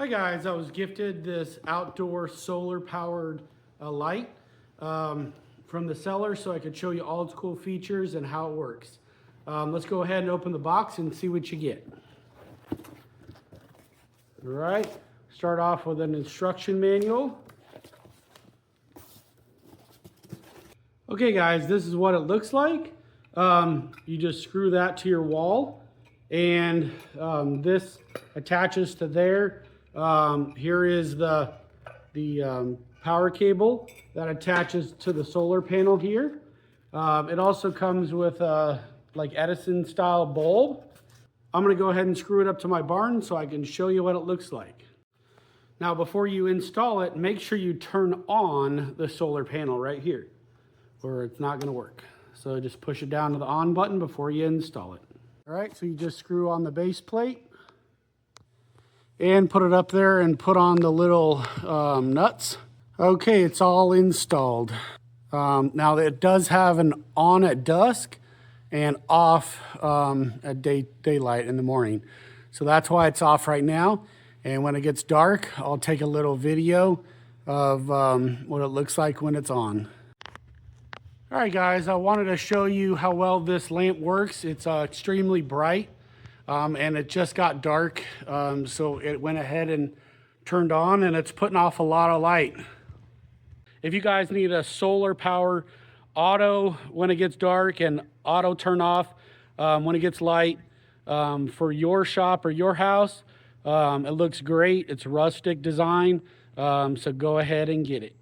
Hi guys, I was gifted this outdoor solar powered light from the seller so I could show you all its cool features and how it works. Let's go ahead and open the box and see what you get. All right, start off with an instruction manual. Okay guys, this is what it looks like. You just screw that to your wall and this attaches to there. Here is the power cable that attaches to the solar panel here. It also comes with a like Edison style bulb. I'm gonna go ahead and screw it up to my barn so I can show you what it looks like. Now before you install it, make sure you turn on the solar panel right here or it's not gonna work. So just push it down to the on button before you install it. All right, so you just screw on the base plate and put it up there and put on the little nuts. Okay, it's all installed. Now it does have an on at dusk and off at daylight in the morning. So that's why it's off right now. And when it gets dark, I'll take a little video of what it looks like when it's on. All right guys, I wanted to show you how well this lamp works. It's extremely bright. And it just got dark, so it went ahead and turned on and it's putting off a lot of light. If you guys need a solar power auto when it gets dark and auto turn off when it gets light for your shop or your house, it looks great. It's rustic design, so go ahead and get it.